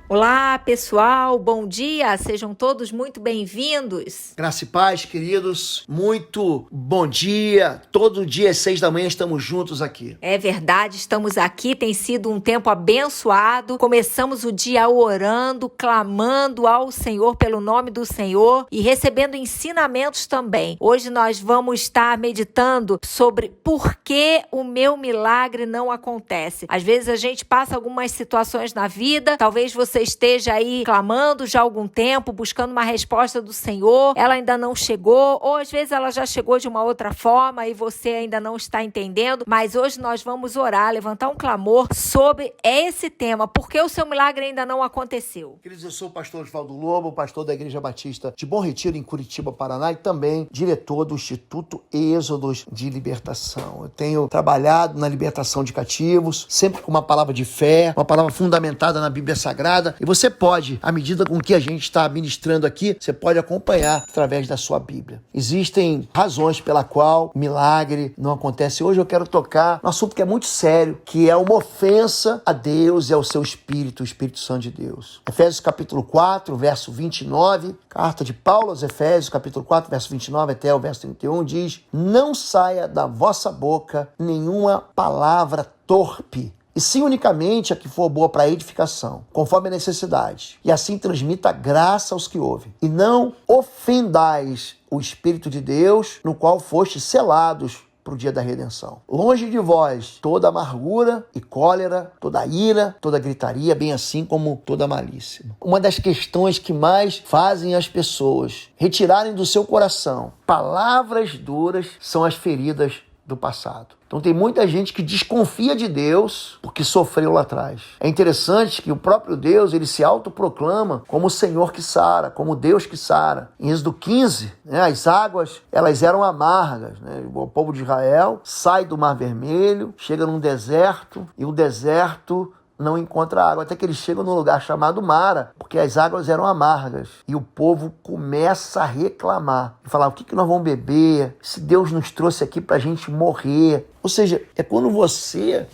Olá, pessoal, bom dia, sejam todos muito bem-vindos. Graça e paz, queridos, muito bom dia. Todo dia às 6 da manhã estamos juntos aqui. É verdade, estamos aqui, tem sido um tempo abençoado. Começamos o dia orando, clamando ao Senhor pelo nome do Senhor e recebendo ensinamentos também. Hoje nós vamos estar meditando sobre por que o meu milagre não acontece. Às vezes a gente passa algumas situações na vida, talvez você esteja aí clamando já há algum tempo, buscando uma resposta do Senhor, ela ainda não chegou, ou às vezes ela já chegou de uma outra forma e você ainda não está entendendo, mas hoje nós vamos orar, levantar um clamor sobre esse tema, porque o seu milagre ainda não aconteceu. Queridos, eu sou o pastor Osvaldo Lobo, pastor da Igreja Batista de Bom Retiro, em Curitiba, Paraná, e também diretor do Instituto Êxodos de Libertação. Eu tenho trabalhado na libertação de cativos, sempre com uma palavra de fé, uma palavra fundamentada na Bíblia Sagrada. E você pode, à medida com que a gente está ministrando aqui, você pode acompanhar através da sua Bíblia. Existem razões pela qual milagre não acontece. Hoje eu quero tocar um assunto que é muito sério, que é uma ofensa a Deus e ao seu Espírito, o Espírito Santo de Deus. Efésios capítulo 4, verso 29, carta de Paulo aos Efésios, capítulo 4, verso 29 até o verso 31, diz: não saia da vossa boca nenhuma palavra torpe, e sim unicamente a que for boa para edificação, conforme a necessidade. E assim transmita graça aos que ouvem. E não ofendais o Espírito de Deus, no qual fostes selados para o dia da redenção. Longe de vós toda amargura e cólera, toda ira, toda gritaria, bem assim como toda malícia. Uma das questões que mais fazem as pessoas retirarem do seu coração palavras duras são as feridas do passado. Então tem muita gente que desconfia de Deus porque sofreu lá atrás. É interessante que o próprio Deus, ele se autoproclama como o Senhor que sara, como Deus que sara. Em Êxodo 15, as águas, elas eram amargas. O povo de Israel sai do Mar Vermelho, chega num deserto, e o deserto não encontra água, até que eles chegam num lugar chamado Mara, porque as águas eram amargas. E o povo começa a reclamar e falar: o que nós vamos beber? Se Deus nos trouxe aqui para a gente morrer. Ou seja, é quando você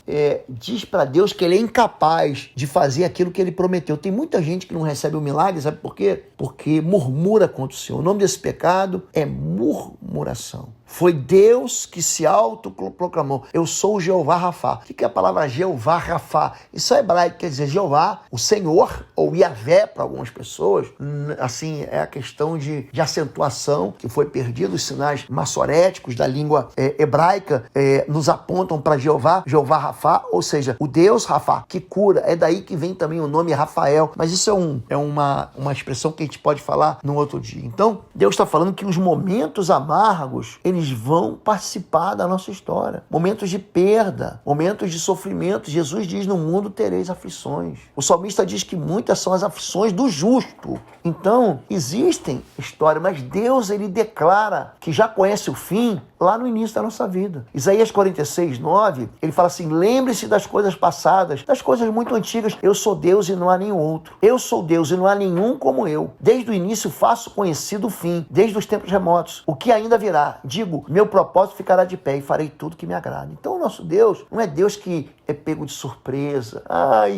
diz para Deus que ele é incapaz de fazer aquilo que ele prometeu. Tem muita gente que não recebe o milagre, sabe por quê? Porque murmura contra o Senhor. O nome desse pecado é murmuração. Foi Deus que se autoproclamou: eu sou o Jeová Rafá. O que é a palavra Jeová Rafá? Isso é hebraico, quer dizer Jeová, o Senhor, ou Yavé para algumas pessoas. Assim, é a questão de acentuação que foi perdida. Os sinais maçoréticos da língua hebraica nos apontam para Jeová Rafá, ou seja, o Deus Rafá, que cura. É daí que vem também o nome Rafael. Mas isso é uma expressão que a gente pode falar num outro dia. Então, Deus está falando que os momentos amargos, eles vão participar da nossa história. Momentos de perda, momentos de sofrimento. Jesus diz: no mundo tereis aflições. O salmista diz que muitas são as aflições do justo. Então, existem histórias, mas Deus, ele declara que já conhece o fim lá no início da nossa vida. Isaías 46, 9, ele fala assim: lembre-se das coisas passadas, das coisas muito antigas. Eu sou Deus e não há nenhum outro. Eu sou Deus e não há nenhum como eu. Desde o início faço conhecido o fim, desde os tempos remotos. O que ainda virá? Digo, meu propósito ficará de pé e farei tudo que me agrada. Então o nosso Deus não é Deus que é pego de surpresa.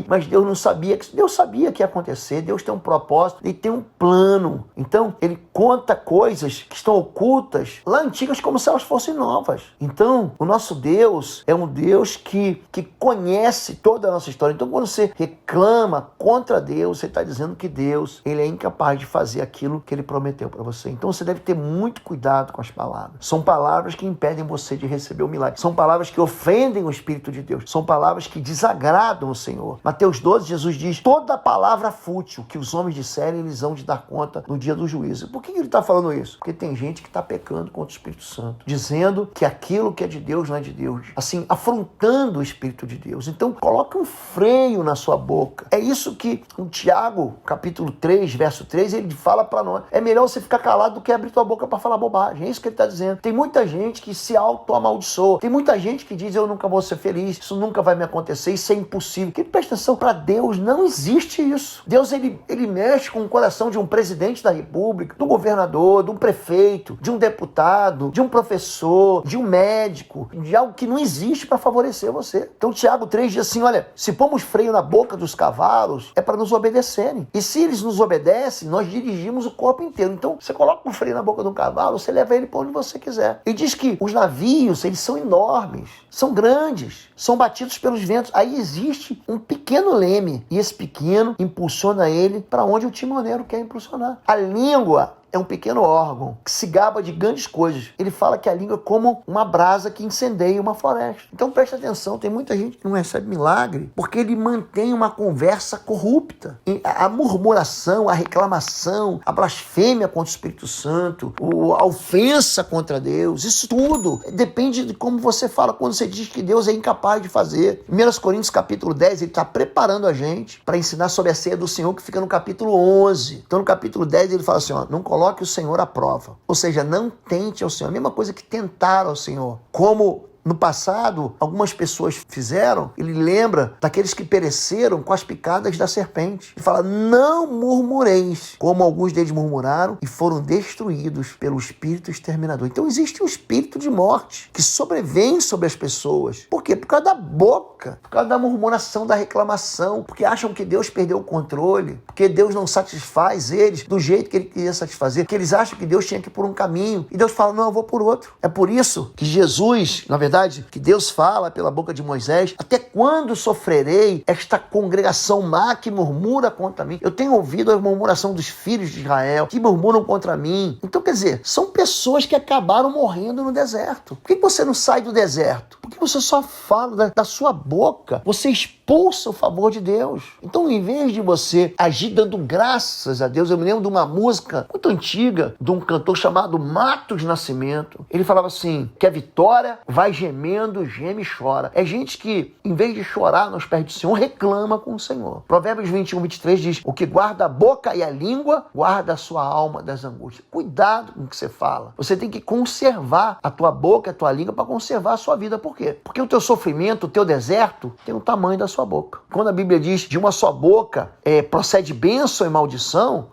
Mas Deus não sabia. Deus sabia que ia acontecer. Deus tem um propósito, ele tem um plano. Então ele conta coisas que estão ocultas lá antigas, como se elas fossem novas. Então o nosso Deus é um Deus que conhece toda a nossa história. Então quando você reclama contra Deus, você está dizendo que Deus, ele é incapaz de fazer aquilo que ele prometeu para você. Então você deve ter muito cuidado com as palavras. São palavras que impedem você de receber o milagre. São palavras que ofendem o Espírito de Deus. São palavras que desagradam o Senhor. Mateus 12, Jesus diz: toda palavra fútil que os homens disserem, eles vão de dar conta no dia do juízo. Por que ele está falando isso? Porque tem gente que está pecando contra o Espírito Santo, dizendo que aquilo que é de Deus não é de Deus, assim, afrontando o Espírito de Deus. Então coloque um freio na sua boca. É isso que o Tiago, capítulo 3, verso 3, ele fala para nós: é melhor você ficar calado do que abrir tua boca para falar bobagem. É isso que ele está dizendo. Tem muita gente que se auto-amaldiçoa. Tem muita gente que diz: eu nunca vou ser feliz, isso nunca vai me acontecer, isso é impossível. Que presta atenção, para Deus não existe isso. Deus, ele mexe com o coração de um presidente da república, do governador, de um prefeito, de um deputado, de um professor, de um médico, de de algo que não existe para favorecer você. Então Tiago 3 diz assim, olha, se pomos freio na boca dos cavalos, é para nos obedecerem. E se eles nos obedecem, nós dirigimos o corpo inteiro. Então você coloca um freio na boca de um cavalo, você leva ele para onde você quiser. E diz que os navios, eles são enormes, são grandes, são batidos pelos ventos. Aí existe um pequeno leme, e esse pequeno impulsiona ele para onde o timoneiro quer impulsionar. A língua é um pequeno órgão que se gaba de grandes coisas. Ele fala que a língua é como uma brasa que incendeia uma floresta. Então presta atenção, tem muita gente que não recebe milagre porque ele mantém uma conversa corrupta. E a murmuração, a reclamação, a blasfêmia contra o Espírito Santo, a ofensa contra Deus, isso tudo depende de como você fala quando você diz que Deus é incapaz de fazer. 1 Coríntios capítulo 10, ele está preparando a gente para ensinar sobre a ceia do Senhor, que fica no capítulo 11. Então no capítulo 10 ele fala assim, ó, não coloque o Senhor à prova. Ou seja, não tente ao Senhor. A mesma coisa que tentaram ao Senhor. Como no passado, algumas pessoas fizeram, ele lembra daqueles que pereceram com as picadas da serpente. Ele fala, não murmureis, como alguns deles murmuraram e foram destruídos pelo espírito exterminador. Então existe um espírito de morte que sobrevém sobre as pessoas. Por quê? Por causa da boca, por causa da murmuração, da reclamação, porque acham que Deus perdeu o controle, porque Deus não satisfaz eles do jeito que ele queria satisfazer, porque eles acham que Deus tinha que ir por um caminho e Deus fala, não, eu vou por outro. É por isso que Jesus, na verdade, que Deus fala pela boca de Moisés, até quando sofrerei esta congregação má que murmura contra mim? Eu tenho ouvido a murmuração dos filhos de Israel que murmuram contra mim. Então, quer dizer, são pessoas que acabaram morrendo no deserto. Por que você não sai do deserto? Porque você só fala da sua boca, você expulsa o favor de Deus. Então, em vez de você agir dando graças a Deus, eu me lembro de uma música muito antiga, de um cantor chamado Matos Nascimento. Ele falava assim, que a vitória vai gemendo, geme e chora. É gente que, em vez de chorar nos pés do Senhor, reclama com o Senhor. Provérbios 21, 23 diz, o que guarda a boca e a língua, guarda a sua alma das angústias. Cuidado com o que você fala. Você tem que conservar a tua boca e a tua língua para conservar a sua vida. Por quê? Porque o teu sofrimento, o teu deserto, tem o tamanho da sua boca. Quando a Bíblia diz, de uma só boca procede bênção e maldição,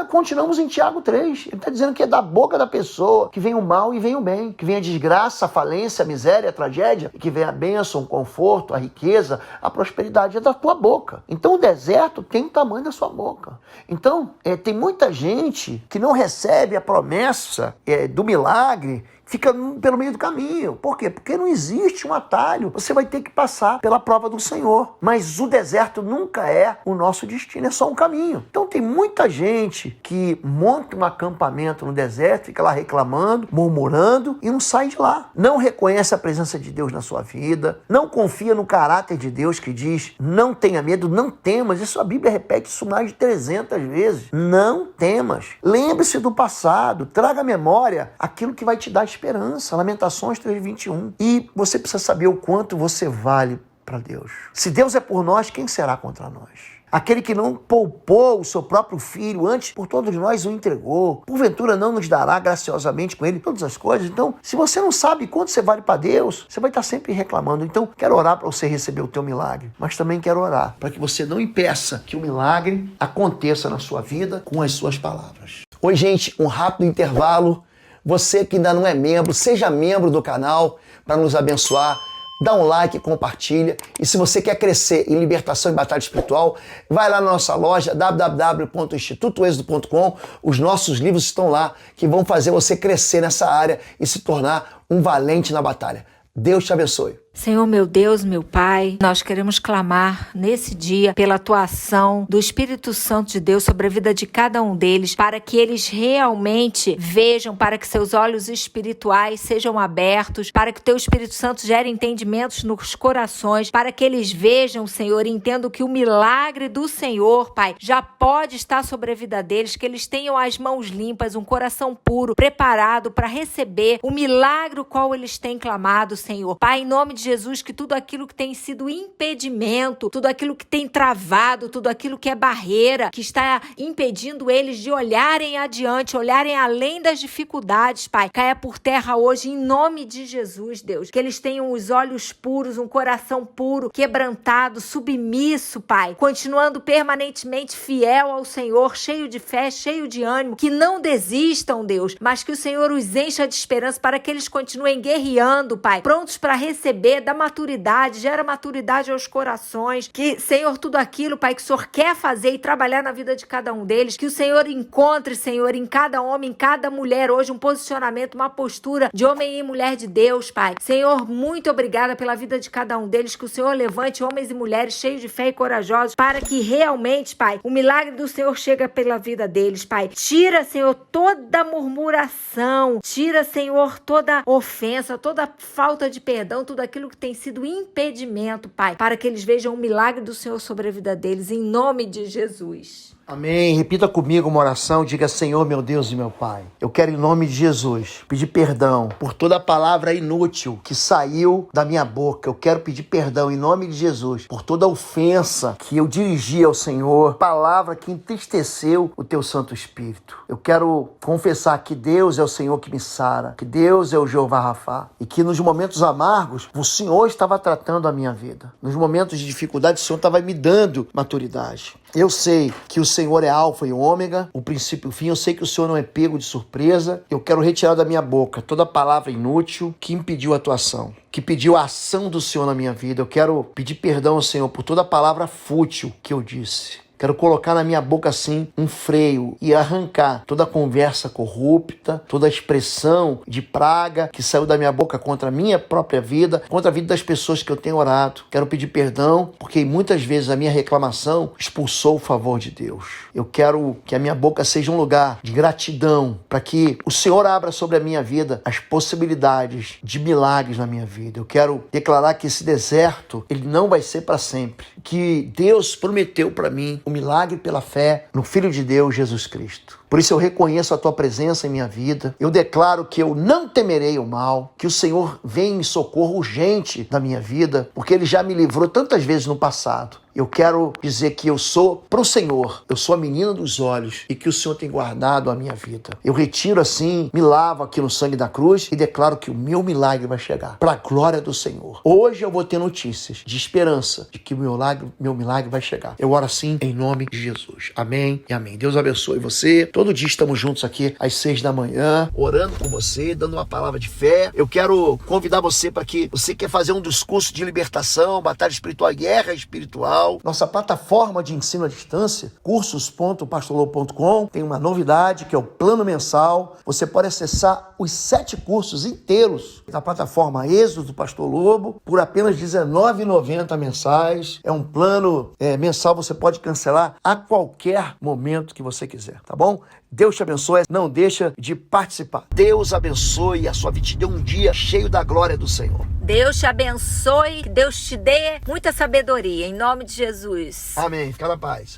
continuamos em Tiago 3. Ele está dizendo que é da boca da pessoa que vem o mal e vem o bem, que vem a desgraça, a falência, a miséria, a tragédia, e que vem a bênção, o conforto, a riqueza, a prosperidade é da tua boca. Então o deserto tem o tamanho da sua boca. Então tem muita gente que não recebe a promessa do milagre, fica pelo meio do caminho. Por quê? Porque não existe um atalho. Você vai ter que passar pela prova do Senhor. Mas o deserto nunca é o nosso destino, é só um caminho. Então tem muita gente que monta um acampamento no deserto, fica lá reclamando, murmurando e não sai de lá. Não reconhece a presença de Deus na sua vida, não confia no caráter de Deus que diz, não tenha medo, não temas. Isso a Bíblia repete isso mais de 300 vezes. Não temas. Lembre-se do passado, traga à memória aquilo que vai te dar esperança. Lamentações 3:21. E você precisa saber o quanto você vale para Deus. Se Deus é por nós, quem será contra nós? Aquele que não poupou o seu próprio filho, antes por todos nós o entregou, porventura não nos dará graciosamente com ele todas as coisas? Então, se você não sabe quanto você vale para Deus, você vai estar sempre reclamando. Então, quero orar para você receber o teu milagre, mas também quero orar para que você não impeça que o milagre aconteça na sua vida com as suas palavras. Oi, gente, um rápido intervalo. Você que ainda não é membro, seja membro do canal para nos abençoar. Dá um like, compartilha. E se você quer crescer em libertação e batalha espiritual, vai lá na nossa loja www.institutoexodo.com. Os nossos livros estão lá que vão fazer você crescer nessa área e se tornar um valente na batalha. Deus te abençoe. Senhor, meu Deus, meu Pai, nós queremos clamar nesse dia pela atuação do Espírito Santo de Deus sobre a vida de cada um deles, para que eles realmente vejam, para que seus olhos espirituais sejam abertos, para que o Teu Espírito Santo gere entendimentos nos corações, para que eles vejam, Senhor, e entendam que o milagre do Senhor, Pai, já pode estar sobre a vida deles, que eles tenham as mãos limpas, um coração puro, preparado para receber o milagre o qual eles têm clamado, Senhor. Pai, em nome de Jesus, que tudo aquilo que tem sido impedimento, tudo aquilo que tem travado, tudo aquilo que é barreira, que está impedindo eles de olharem adiante, olharem além das dificuldades, Pai, caia por terra hoje em nome de Jesus, Deus. Que eles tenham os olhos puros, um coração puro, quebrantado, submisso, Pai, continuando permanentemente fiel ao Senhor, cheio de fé, cheio de ânimo, que não desistam, Deus, mas que o Senhor os encha de esperança para que eles continuem guerreando, Pai, prontos para receber da maturidade, gera maturidade aos corações, que, Senhor, tudo aquilo, Pai, que o Senhor quer fazer e trabalhar na vida de cada um deles, que o Senhor encontre, Senhor, em cada homem, em cada mulher hoje, um posicionamento, uma postura de homem e mulher de Deus, Pai. Senhor, muito obrigada pela vida de cada um deles, que o Senhor levante homens e mulheres cheios de fé e corajosos, para que realmente, Pai, o milagre do Senhor chega pela vida deles, Pai. Tira, Senhor, toda murmuração, tira, Senhor, toda ofensa, toda falta de perdão, tudo aquilo que tem sido impedimento, Pai, para que eles vejam o milagre do Senhor sobre a vida deles, em nome de Jesus. Amém. Repita comigo uma oração. Diga: Senhor, meu Deus e meu Pai, eu quero, em nome de Jesus, pedir perdão por toda palavra inútil que saiu da minha boca. Eu quero pedir perdão, em nome de Jesus, por toda ofensa que eu dirigi ao Senhor, palavra que entristeceu o Teu Santo Espírito. Eu quero confessar que Deus é o Senhor que me sara, que Deus é o Jeová Rafá, e que nos momentos amargos o Senhor estava tratando a minha vida. Nos momentos de dificuldade o Senhor estava me dando maturidade. Eu sei que o Senhor é alfa e ômega, o princípio e o fim. Eu sei que o Senhor não é pego de surpresa. Eu quero retirar da minha boca toda palavra inútil que impediu a atuação, que pediu a ação do Senhor na minha vida. Eu quero pedir perdão ao Senhor por toda palavra fútil que eu disse. Quero colocar na minha boca, assim, um freio e arrancar toda conversa corrupta, toda expressão de praga que saiu da minha boca contra a minha própria vida, contra a vida das pessoas que eu tenho orado. Quero pedir perdão, porque muitas vezes a minha reclamação expulsou o favor de Deus. Eu quero que a minha boca seja um lugar de gratidão, para que o Senhor abra sobre a minha vida as possibilidades de milagres na minha vida. Eu quero declarar que esse deserto, ele não vai ser para sempre. Que Deus prometeu para mim o milagre pela fé no Filho de Deus, Jesus Cristo. Por isso eu reconheço a Tua presença em minha vida. Eu declaro que eu não temerei o mal, que o Senhor vem em socorro urgente da minha vida, porque Ele já me livrou tantas vezes no passado. Eu quero dizer que eu sou pro Senhor, eu sou a menina dos olhos e que o Senhor tem guardado a minha vida. Eu retiro assim, me lavo aqui no sangue da cruz e declaro que o meu milagre vai chegar para a glória do Senhor. Hoje eu vou ter notícias de esperança de que o meu milagre vai chegar. Eu oro assim em nome de Jesus. Amém e amém. Deus abençoe você. Todo dia estamos juntos aqui às 6 da manhã, orando com você, dando uma palavra de fé. Eu quero convidar você para que você quer fazer um dos cursos de libertação, batalha espiritual e guerra espiritual. Nossa plataforma de ensino à distância, cursos.pastorlobo.com, tem uma novidade que é o plano mensal. Você pode acessar os 7 cursos inteiros da plataforma Êxodo do Pastor Lobo por apenas R$19,90 mensais. É um plano mensal, você pode cancelar a qualquer momento que você quiser, tá bom? Deus te abençoe, não deixa de participar. Deus abençoe a sua vida, te dê um dia cheio da glória do Senhor. Deus te abençoe, que Deus te dê muita sabedoria, em nome de Jesus. Amém, fica na paz.